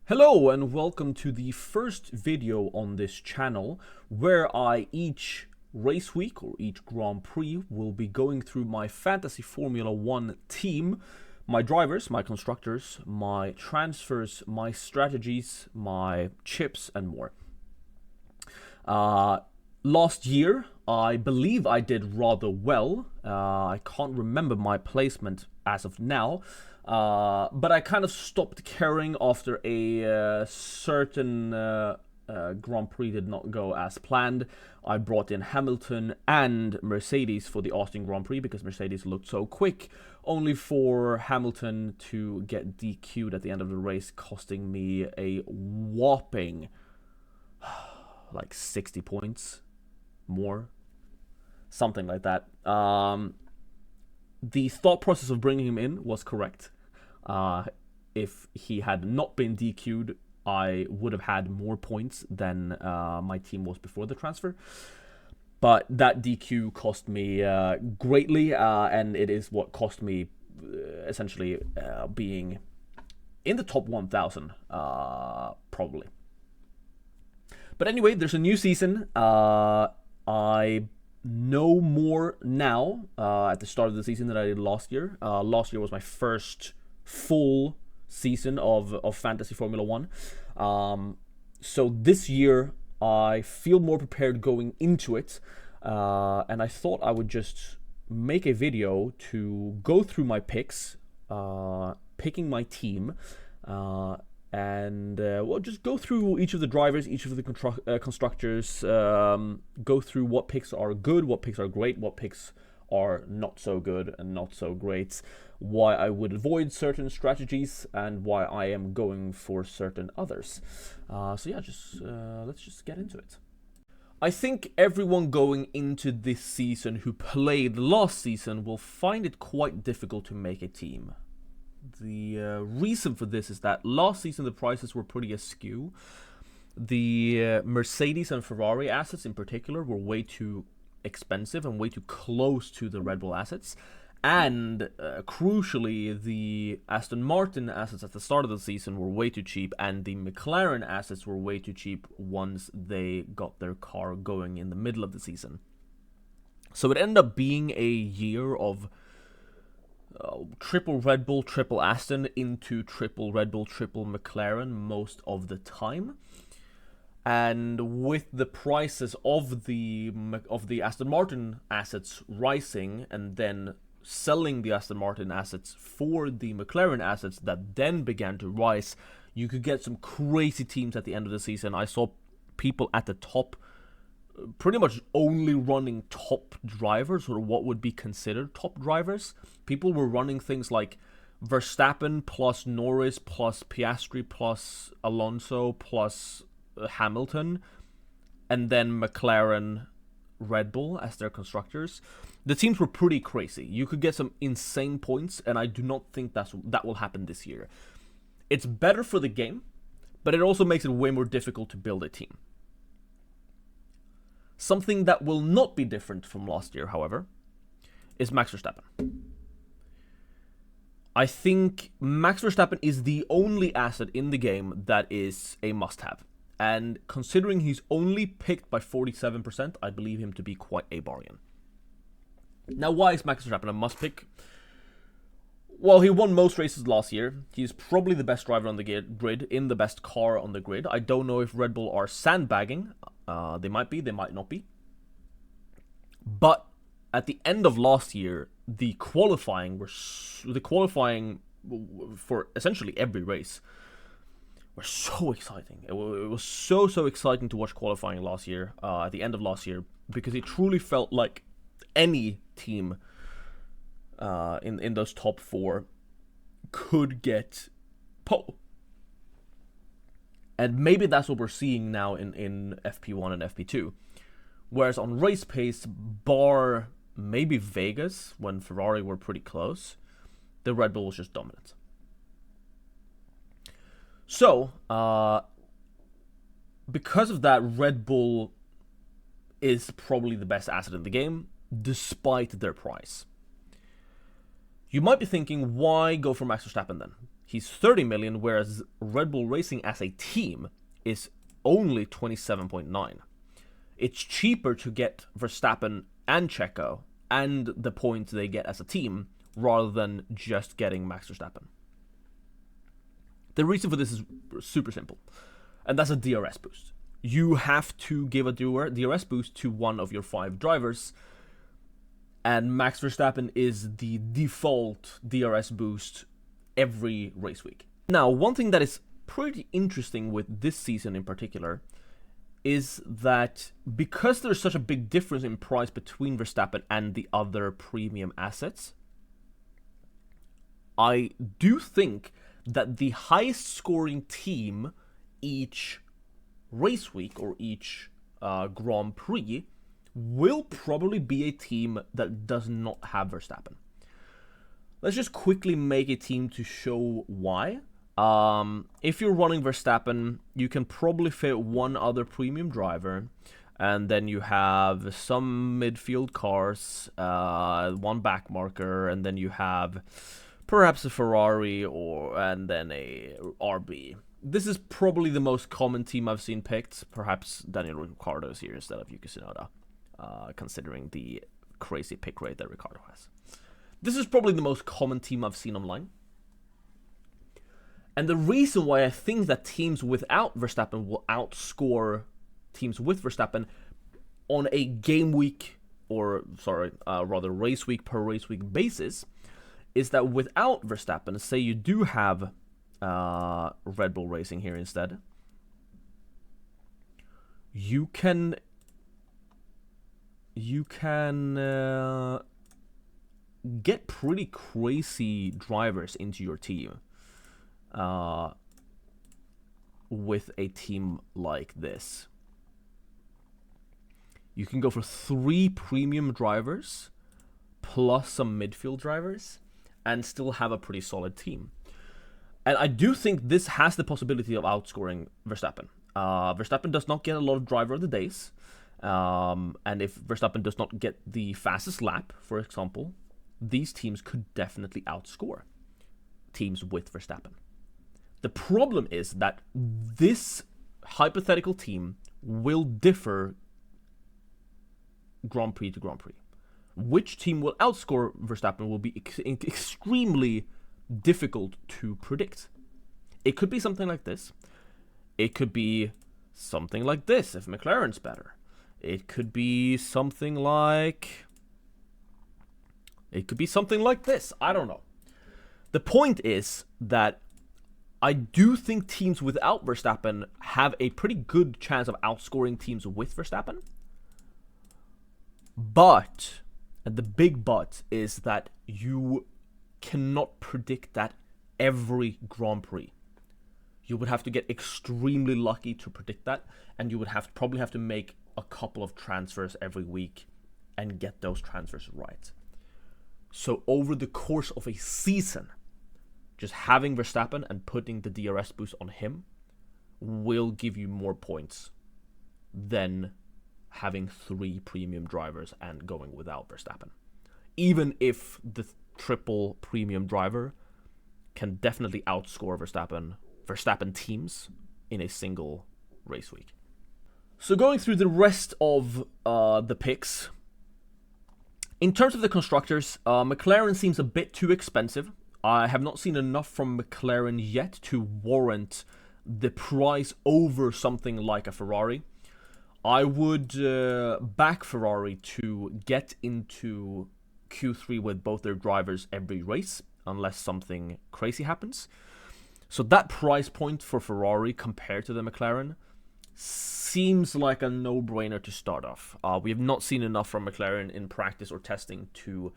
Hello and welcome to the first video on this channel where each race week or each Grand Prix will be going through my Fantasy Formula 1 team, my drivers, my constructors, my transfers, my strategies, my chips and more. Last year I believe I did rather well. I can't remember my placement as of now. But I kind of stopped caring after a certain Grand Prix did not go as planned. I brought in Hamilton and Mercedes for the Austin Grand Prix because Mercedes looked so quick, only for Hamilton to get DQ'd at the end of the race, costing me a whopping like 60 points more, something like that. The thought process of bringing him in was correct. If he had not been DQ'd, I would have had more points than my team was before the transfer. But that DQ cost me greatly, and it is what cost me essentially being in the top 1,000, probably. But anyway, there's a new season. I know more now at the start of the season than I did last year. Last year was my first full season of Fantasy Formula 1. So this year I feel more prepared going into it, and I thought I would just make a video to go through my picks, picking my team, and we'll just go through each of the drivers, each of the constructors, go through what picks are good, what picks are great, what picks are not so good and not so great, why I would avoid certain strategies, and why I am going for certain others. So yeah, let's just get into it. I think everyone going into this season who played last season will find it quite difficult to make a team. The reason for this is that last season the prices were pretty askew. The Mercedes and Ferrari assets in particular were way too expensive and way too close to the Red Bull assets, and crucially the Aston Martin assets at the start of the season were way too cheap, and the McLaren assets were way too cheap once they got their car going in the middle of the season. So it ended up being a year of triple Red Bull, triple Aston into triple Red Bull, triple McLaren most of the time. And with the prices of the Aston Martin assets rising, and then selling the Aston Martin assets for the McLaren assets that then began to rise, you could get some crazy teams at the end of the season. I saw people at the top pretty much only running top drivers, or what would be considered top drivers. People were running things like Verstappen plus Norris plus Piastri plus Alonso plus Hamilton, and then McLaren, Red Bull as their constructors. The teams were pretty crazy. You could get some insane points, and I do not think that will happen this year. It's better for the game, but it also makes it way more difficult to build a team. Something that will not be different from last year, however, is Max Verstappen. I think Max Verstappen is the only asset in the game that is a must-have. And considering he's only picked by 47%, I believe him to be quite a bargain. Now, why is Max Verstappen a must-pick? Well, he won most races last year. He's probably the best driver on the grid, in the best car on the grid. I don't know if Red Bull are sandbagging. They might be, they might not be. But at the end of last year, the qualifying for essentially every race were so exciting. It was so exciting to watch qualifying last year, at the end of last year, because it truly felt like any team in those top four could get pole. And maybe that's what we're seeing now in FP1 and FP2. Whereas on race pace, bar maybe Vegas, when Ferrari were pretty close, the Red Bull was just dominant. So, because of that, Red Bull is probably the best asset in the game, despite their price. You might be thinking, why go for Max Verstappen then? he's 30 million, whereas Red Bull Racing as a team is only 27.9. It's cheaper to get Verstappen and Checo and the points they get as a team rather than just getting Max Verstappen. The reason for this is super simple, and that's a DRS boost. You have to give a DRS boost to one of your 5 drivers, and Max Verstappen is the default DRS boost every race week. Now, one thing that is pretty interesting with this season in particular is that because there's such a big difference in price between Verstappen and the other premium assets, I do think that the highest scoring team each race week or each Grand Prix will probably be a team that does not have Verstappen. Let's just quickly make a team to show why. If you're running Verstappen, you can probably fit one other premium driver, and then you have some midfield cars, one back marker, and then you have perhaps a Ferrari and then a RB. This is probably the most common team I've seen picked. Perhaps Daniel Ricciardo is here instead of Yuki Tsunoda, considering the crazy pick rate that Ricciardo has. This is probably the most common team I've seen online. And the reason why I think that teams without Verstappen will outscore teams with Verstappen on a game week, rather race week per race week basis, is that without Verstappen, say you do have Red Bull Racing here instead, you can get pretty crazy drivers into your team with a team like this. You can go for 3 premium drivers plus some midfield drivers and still have a pretty solid team. And I do think this has the possibility of outscoring Verstappen. Verstappen does not get a lot of driver of the days. And if Verstappen does not get the fastest lap, for example, these teams could definitely outscore teams with Verstappen. The problem is that this hypothetical team will differ Grand Prix to Grand Prix. Which team will outscore Verstappen will be extremely difficult to predict. It could be something like this. It could be something like this if McLaren's better. It could be something like... this. I don't know. The point is that I do think teams without Verstappen have a pretty good chance of outscoring teams with Verstappen. But, and the big but, is that you cannot predict that every Grand Prix. You would have to get extremely lucky to predict that, and you would probably have to make a couple of transfers every week and get those transfers right. So over the course of a season, just having Verstappen and putting the DRS boost on him will give you more points than having 3 premium drivers and going without Verstappen. Even if the triple premium driver can definitely outscore Verstappen teams in a single race week. So going through the rest of the picks, in terms of the constructors, McLaren seems a bit too expensive. I have not seen enough from McLaren yet to warrant the price over something like a Ferrari. I would back Ferrari to get into Q3 with both their drivers every race, unless something crazy happens. So that price point for Ferrari compared to the McLaren seems like a no-brainer to start off. We have not seen enough from McLaren in practice or testing to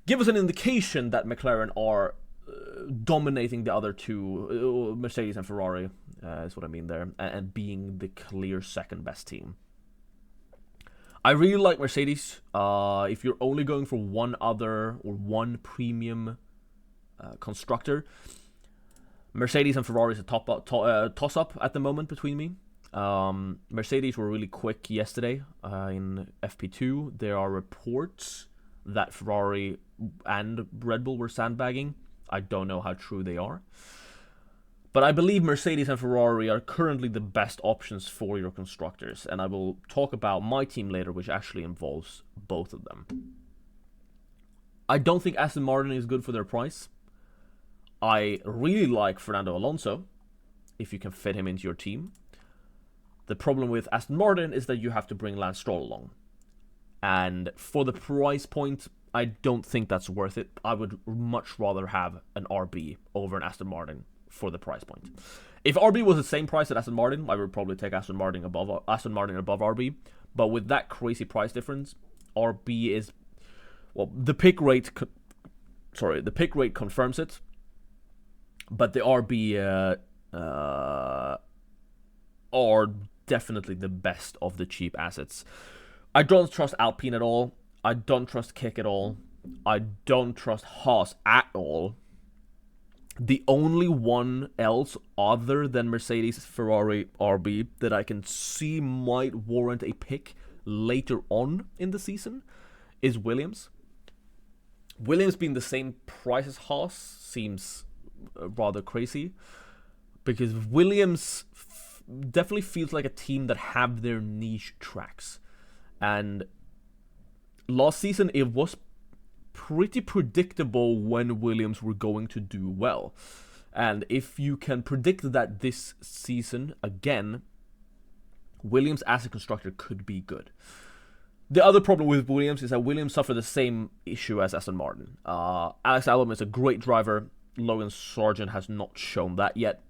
give us an indication that McLaren are dominating the other two, Mercedes and Ferrari, is what I mean there, and being the clear second best team. I really like Mercedes. If you're only going for one other or one premium constructor, Mercedes and Ferrari is a toss-up at the moment between me. Mercedes were really quick yesterday in FP2. There are reports that Ferrari and Red Bull were sandbagging. I don't know how true they are. But I believe Mercedes and Ferrari are currently the best options for your constructors, and I will talk about my team later, which actually involves both of them. I don't think Aston Martin is good for their price. I really like Fernando Alonso, if you can fit him into your team. The problem with Aston Martin is that you have to bring Lance Stroll along. And for the price point, I don't think that's worth it. I would much rather have an RB over an Aston Martin for the price point. If RB was the same price as Aston Martin, I would probably take Aston Martin above RB. But with that crazy price difference, RB is, well, the pick rate confirms it. But the RB are definitely the best of the cheap assets. I don't trust Alpine at all. I don't trust Kick at all. I don't trust Haas at all. The only one else other than Mercedes, Ferrari, RB that I can see might warrant a pick later on in the season is Williams. Williams being the same price as Haas seems rather crazy, because Williams definitely feels like a team that have their niche tracks. And last season it was pretty predictable when Williams were going to do well. And if you can predict that this season again, Williams as a constructor could be good. The other problem with Williams is that Williams suffered the same issue as Aston Martin. Alex Albon is a great driver. Logan Sargent has not shown that yet.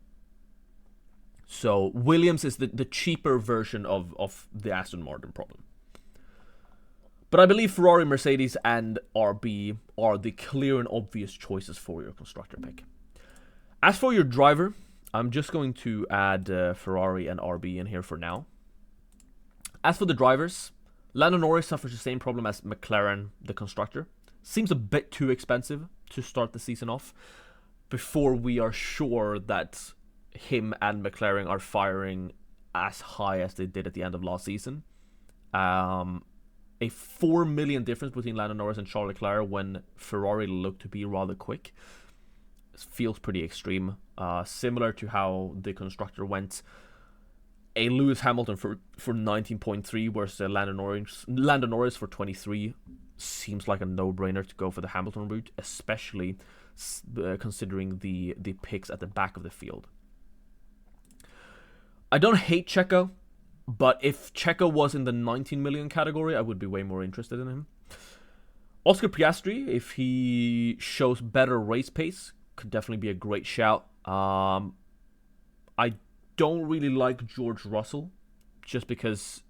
So Williams is the cheaper version of the Aston Martin problem. But I believe Ferrari, Mercedes, and RB are the clear and obvious choices for your constructor pick. As for your driver, I'm just going to add Ferrari and RB in here for now. As for the drivers, Lando Norris suffers the same problem as McLaren, the constructor. Seems a bit too expensive to start the season off before we are sure that him and McLaren are firing as high as they did at the end of last season. A 4 million difference between Lando Norris and Charles Leclerc when Ferrari looked to be rather quick. It feels pretty extreme. Similar to how the constructor went. A Lewis Hamilton for 19.3 versus Lando Norris for 23 seems like a no-brainer to go for the Hamilton route, especially considering the picks at the back of the field. I don't hate Checo, but if Checo was in the 19 million category, I would be way more interested in him. Oscar Piastri, if he shows better race pace, could definitely be a great shout. I don't really like George Russell, just because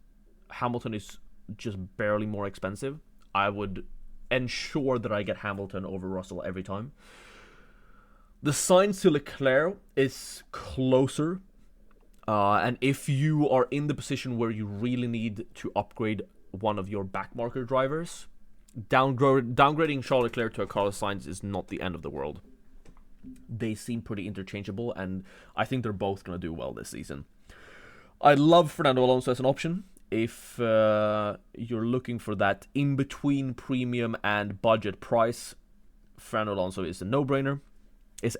Hamilton is just barely more expensive. I would ensure that I get Hamilton over Russell every time. The Sainz to Leclerc is closer. And if you are in the position where you really need to upgrade one of your backmarker drivers, downgrading Charles Leclerc to a Carlos Sainz is not the end of the world. They seem pretty interchangeable, and I think they're both going to do well this season. I love Fernando Alonso as an option. If you're looking for that in-between premium and budget price, Fernando Alonso is a no-brainer. He's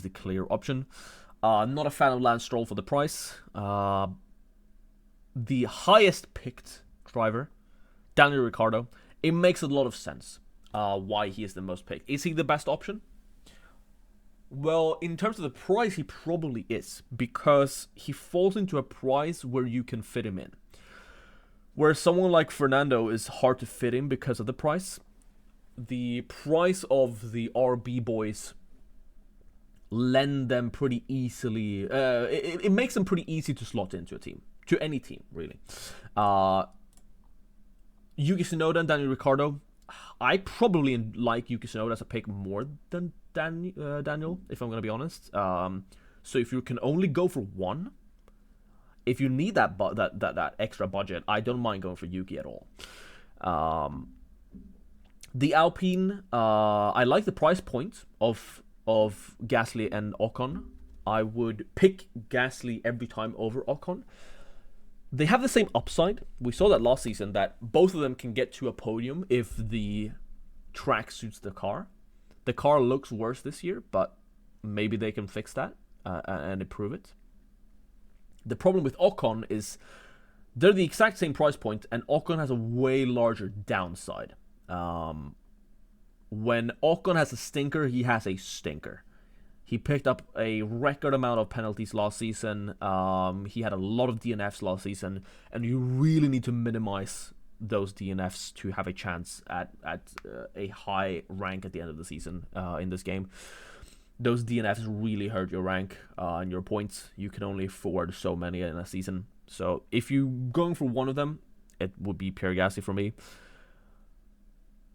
the clear option. Not a fan of Lance Stroll for the price. The highest picked driver, Daniel Ricciardo, it makes a lot of sense why he is the most picked. Is he the best option? Well, in terms of the price, he probably is, because he falls into a price where you can fit him in. Where someone like Fernando is hard to fit in because of the price. The price of the RB boys lend them pretty easily. It makes them pretty easy to slot into a team, to any team really. Yuki Tsunoda and Daniel Ricciardo, I probably like Yuki Tsunoda as a pick more than Daniel, if I'm gonna be honest. So if you can only go for one, if you need that extra budget, I don't mind going for Yuki at all. The Alpine, I like the price point of Gasly and Ocon. I would pick Gasly every time over Ocon. They have the same upside. We saw that last season, that both of them can get to a podium if the track suits the car. The car looks worse this year, but maybe they can fix that and improve it. The problem with Ocon is they're the exact same price point, and Ocon has a way larger downside. When Ocon has a stinker, he has a stinker. He picked up a record amount of penalties last season. He had a lot of DNFs last season, and you really need to minimize those DNFs to have a chance at a high rank at the end of the season in this game. Those DNFs really hurt your rank and your points. You can only afford so many in a season. So if you're going for one of them, it would be Pierre Gasly for me.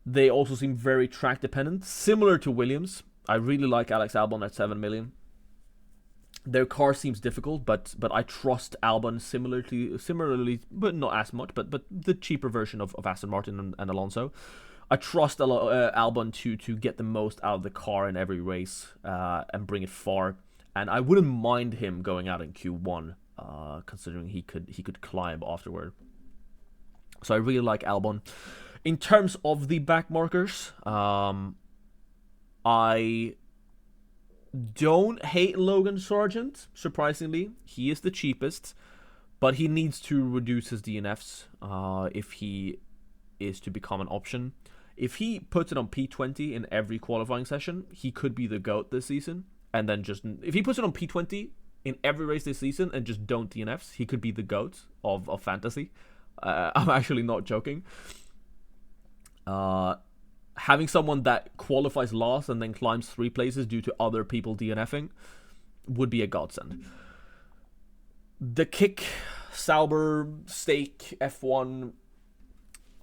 They also seem very track dependent, similar to Williams. I really like Alex Albon at 7 million. Their car seems difficult, but I trust Albon similarly, but not as much, but the cheaper version of Aston Martin and Alonso. I trust Albon to get the most out of the car in every race and bring it far. And I wouldn't mind him going out in Q1, considering he could climb afterward. So I really like Albon. In terms of the back markers, I don't hate Logan Sargent, surprisingly. He is the cheapest, but he needs to reduce his DNFs if he is to become an option. If he puts it on P20 in every qualifying session, he could be the GOAT this season. And then if he puts it on P20 in every race this season and just don't DNFs, he could be the GOAT of fantasy. I'm actually not joking. Having someone that qualifies last and then climbs 3 places due to other people DNFing would be a godsend. The Kick, Sauber, Stake, F1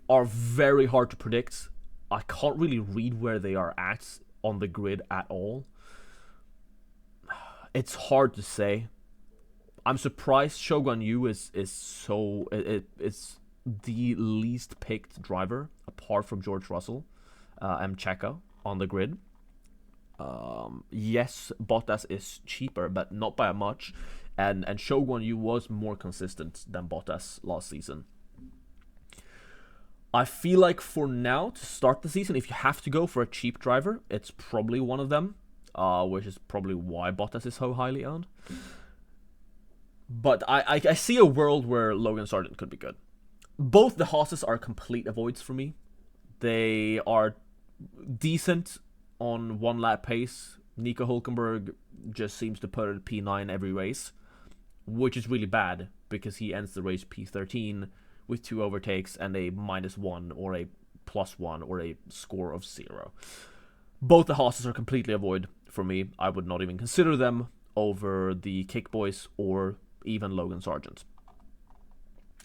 are very hard to predict. I can't really read where they are at on the grid at all. It's hard to say. I'm surprised Shogun Yu is the least picked driver apart from George Russell and Checo on the grid. Yes, Bottas is cheaper, but not by much. And Shogun Yu was more consistent than Bottas last season. I feel like for now, to start the season, if you have to go for a cheap driver, it's probably one of them, which is probably why Bottas is so highly owned. But I see a world where Logan Sargent could be good. Both the Haas's are complete avoids for me. They are decent on one lap pace. Nico Hülkenberg just seems to put it at P9 every race, which is really bad because he ends the race P13 with 2 overtakes and a -1 or a +1 or a score of 0. Both the Haas's are completely avoid for me. I would not even consider them over the Kick Boys or even Logan Sargent.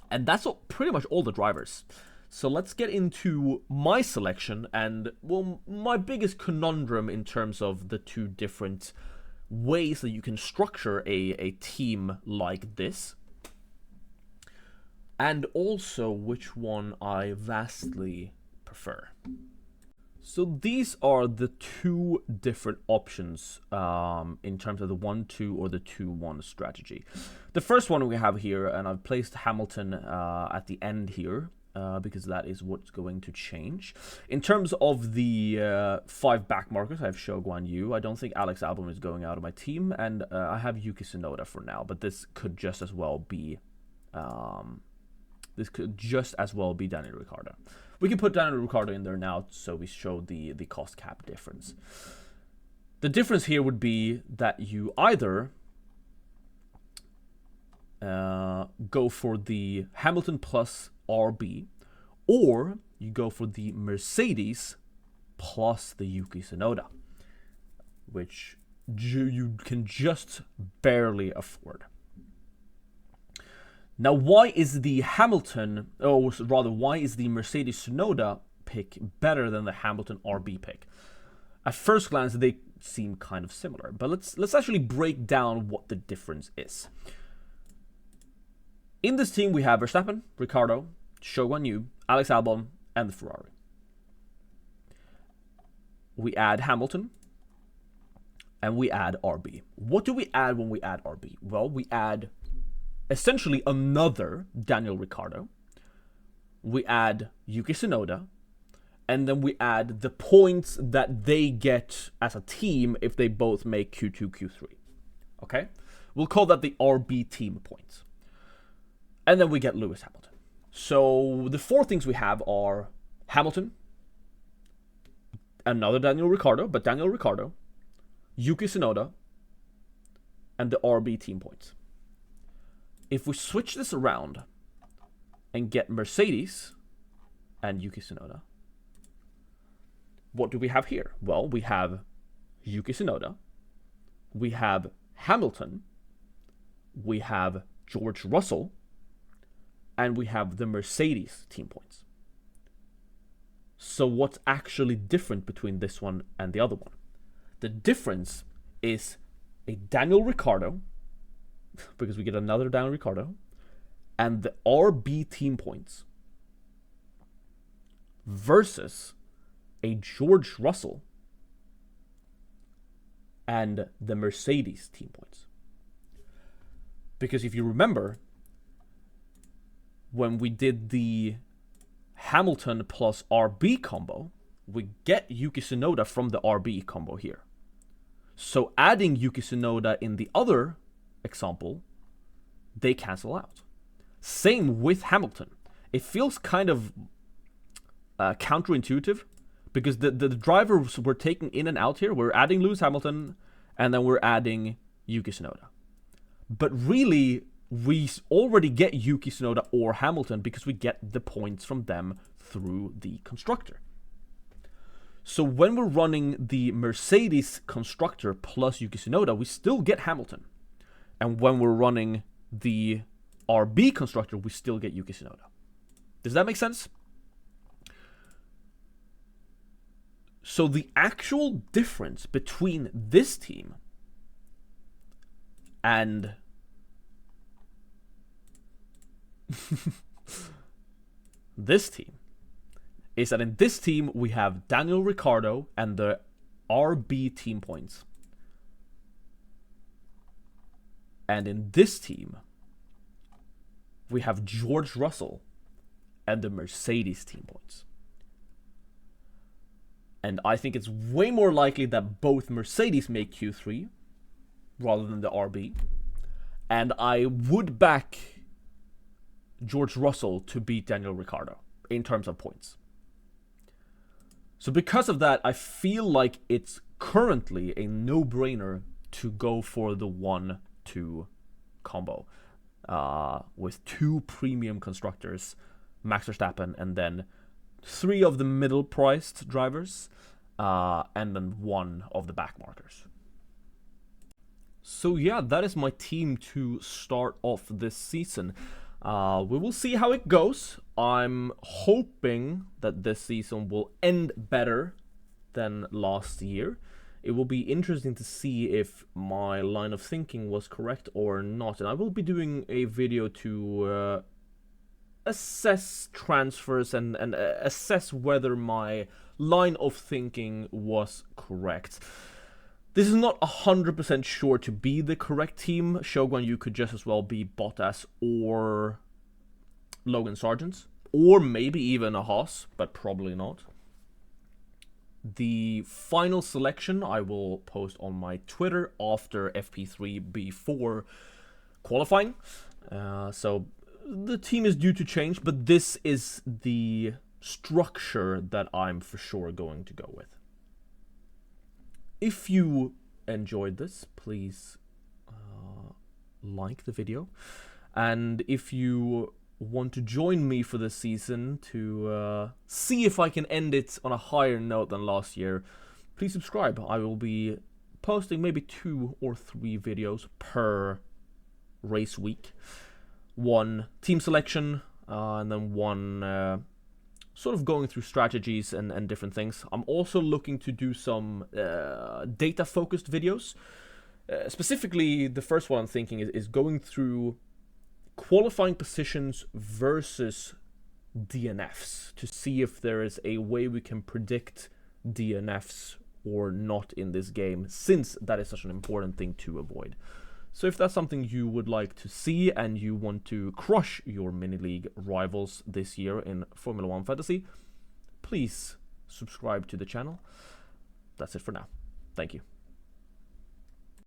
And that's pretty much all the drivers. So let's get into my selection and, well, my biggest conundrum in terms of the 2 different ways that you can structure a team like this. And also which one I vastly prefer. So these are the 2 different options in terms of the 1-2 or the 2-1 strategy. The first one we have here, and I've placed Hamilton at the end here, because that is what's going to change. In terms of the 5 back markers, I have Shogun Yu. I don't think Alex Albon is going out of my team, and I have Yuki Tsunoda for now, but this could just as well be Daniel Ricciardo. We can put Daniel Ricciardo in there now, so we show the cost cap difference. The difference here would be that you either go for the Hamilton plus RB, or you go for the Mercedes plus the Yuki Tsunoda, which you can just barely afford. Now, why is the Mercedes Tsunoda pick better than the Hamilton RB pick? At first glance, they seem kind of similar, but let's actually break down what the difference is. In this team, we have Verstappen, Ricciardo, Shogun Yu, Alex Albon, and the Ferrari. We add Hamilton, and we add RB. What do we add when we add RB? Well, we add essentially another Daniel Ricciardo. We add Yuki Tsunoda, and then we add the points that they get as a team if they both make Q2, Q3. Okay? We'll call that the RB team points. And then we get Lewis Hamilton. So the 4 things we have are Hamilton, another Daniel Ricciardo, but Daniel Ricciardo, Yuki Tsunoda, and the RB team points. If we switch this around and get Mercedes and Yuki Tsunoda, what do we have here? Well, we have Yuki Tsunoda, we have Hamilton, we have George Russell, and we have the Mercedes team points. So what's actually different between this one and the other one? The difference is a Daniel Ricciardo, because we get another Daniel Ricciardo, and the RB team points versus a George Russell and the Mercedes team points. Because if you remember, when we did the Hamilton plus RB combo, we get Yuki Tsunoda from the RB combo here. So adding Yuki Tsunoda in the other example, they cancel out. Same with Hamilton. It feels kind of counterintuitive, because the drivers we're taking in and out here, we're adding Lewis Hamilton, and then we're adding Yuki Tsunoda. But really, we already get Yuki Tsunoda or Hamilton because we get the points from them through the constructor. So when we're running the Mercedes constructor plus Yuki Tsunoda, we still get Hamilton. And when we're running the RB constructor, we still get Yuki Tsunoda. Does that make sense? So the actual difference between this team and this team is that in this team we have Daniel Ricciardo and the RB team points. And in this team we have George Russell and the Mercedes team points. And I think it's way more likely that both Mercedes make Q3 rather than the RB. And I would back George Russell to beat Daniel Ricciardo in terms of points. So because of that, I feel like it's currently a no-brainer to go for the 1-2 combo with 2 premium constructors, Max Verstappen, and then 3 of the middle-priced drivers, and then 1 of the back markers. So yeah, that is my team to start off this season. We will see how it goes. I'm hoping that this season will end better than last year. It will be interesting to see if my line of thinking was correct or not. And I will be doing a video to assess transfers and assess whether my line of thinking was correct. This is not 100% sure to be the correct team. Shogun Yu could just as well be Bottas or Logan Sargent, or maybe even a Haas, but probably not. The final selection I will post on my Twitter after FP3 before qualifying. So the team is due to change, but this is the structure that I'm for sure going to go with. If you enjoyed this, please like the video. And if you want to join me for this season to see if I can end it on a higher note than last year, please subscribe. I will be posting maybe 2 or 3 videos per race week. 1 team selection, and then 1 sort of going through strategies and different things. I'm also looking to do some data-focused videos. Specifically, the first one I'm thinking is going through qualifying positions versus DNFs to see if there is a way we can predict DNFs or not in this game, since that is such an important thing to avoid. So if that's something you would like to see and you want to crush your mini-league rivals this year in Formula 1 Fantasy, please subscribe to the channel. That's it for now. Thank you.